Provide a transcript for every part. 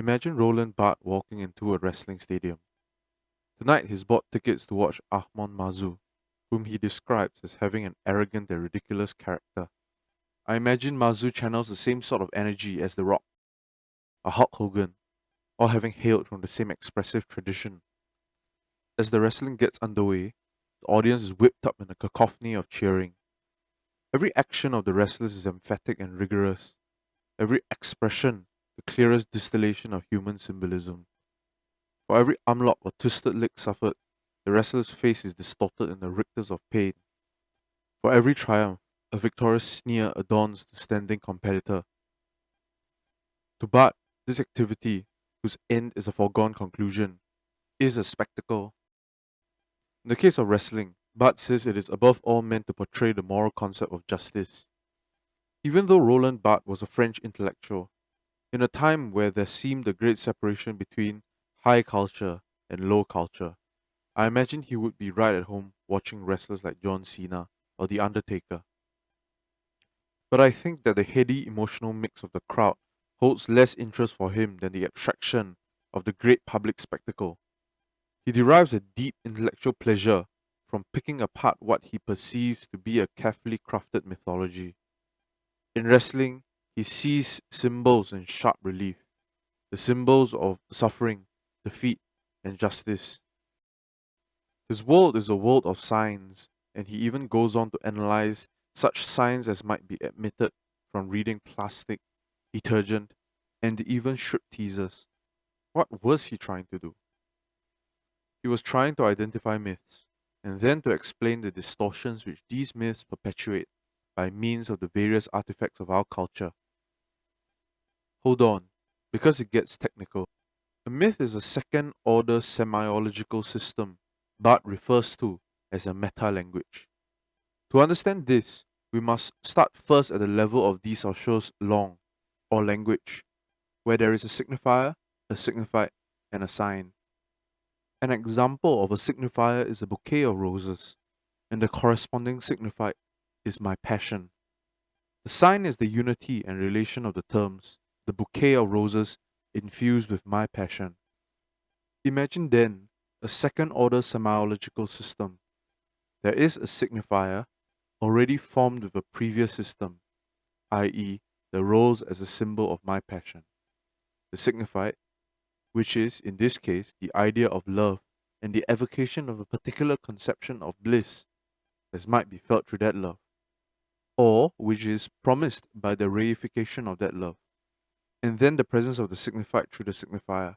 Imagine Roland Barthes walking into a wrestling stadium. Tonight he's bought tickets to watch Ahmad Mazu, whom he describes as having an arrogant and ridiculous character. I imagine Mazu channels the same sort of energy as The Rock, a Hulk Hogan, all having hailed from the same expressive tradition. As the wrestling gets underway, the audience is whipped up in a cacophony of cheering. Every action of the wrestlers is emphatic and rigorous, every expression the clearest distillation of human symbolism. For every armlock or twisted leg suffered, the wrestler's face is distorted in the rictus of pain. For every triumph, a victorious sneer adorns the standing competitor. To Bart, this activity, whose end is a foregone conclusion, is a spectacle. In the case of wrestling, Bart says it is above all meant to portray the moral concept of justice. Even though Roland Barthes was a French intellectual, in a time where there seemed a great separation between high culture and low culture, I imagine he would be right at home watching wrestlers like John Cena or The Undertaker. But I think that the heady emotional mix of the crowd holds less interest for him than the abstraction of the great public spectacle. He derives a deep intellectual pleasure from picking apart what he perceives to be a carefully crafted mythology. In wrestling, he sees symbols in sharp relief, the symbols of suffering, defeat, and justice. His world is a world of signs, and he even goes on to analyze such signs as might be admitted from reading plastic, detergent, and even strip teasers. What was he trying to do? He was trying to identify myths, and then to explain the distortions which these myths perpetuate by means of the various artifacts of our culture. Hold on, because it gets technical. A myth is a second order semiological system Barth refers to as a meta language. To understand this, we must start first at the level of Desauchel's long, or language, where there is a signifier, a signified, and a sign. An example of a signifier is a bouquet of roses, and the corresponding signified is my passion. The sign is the unity and relation of the terms, the bouquet of roses infused with my passion. Imagine then a second order semiological system. There is a signifier already formed with a previous system, i.e., the rose as a symbol of my passion. The signified, which is, in this case, the idea of love and the evocation of a particular conception of bliss as might be felt through that love, or which is promised by the reification of that love, and then the presence of the signified through the signifier,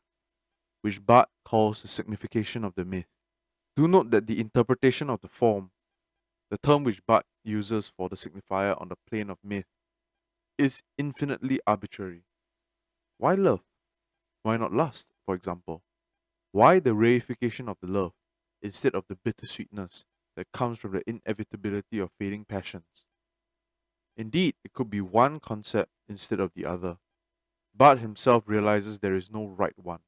which Barth calls the signification of the myth. Do note that the interpretation of the form, the term which Barth uses for the signifier on the plane of myth, is infinitely arbitrary. Why love? Why not lust, for example? Why the reification of the love instead of the bittersweetness that comes from the inevitability of fading passions? Indeed, it could be one concept instead of the other. Barth himself realizes there is no right one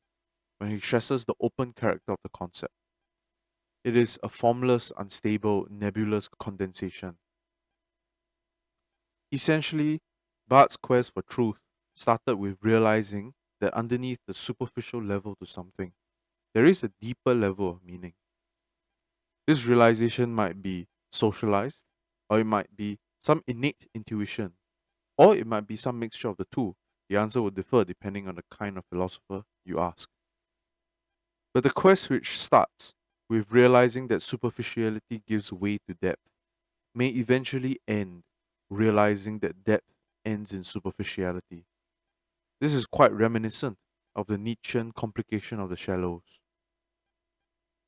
when he stresses the open character of the concept. It is a formless, unstable, nebulous condensation. Essentially, Barth's quest for truth started with realizing that underneath the superficial level to something, there is a deeper level of meaning. This realization might be socialized, or it might be some innate intuition, or it might be some mixture of the two. The answer will differ depending on the kind of philosopher you ask. But the quest which starts with realizing that superficiality gives way to depth may eventually end realizing that depth ends in superficiality. This is quite reminiscent of the Nietzschean complication of the shallows.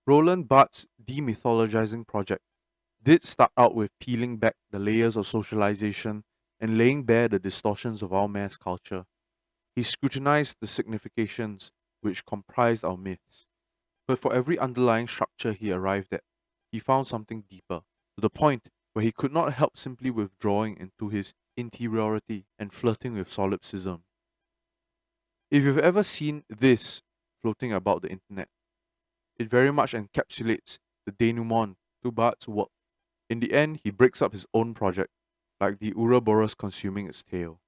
Roland Barthes' Demythologizing Project did start out with peeling back the layers of socialization and laying bare the distortions of our mass culture. He scrutinized the significations which comprised our myths. But for every underlying structure he arrived at, he found something deeper, to the point where he could not help simply withdrawing into his interiority and flirting with solipsism. If you've ever seen this floating about the internet, it very much encapsulates the denouement to Bart's work. In the end, he breaks up his own project, like the Ouroboros consuming its tail.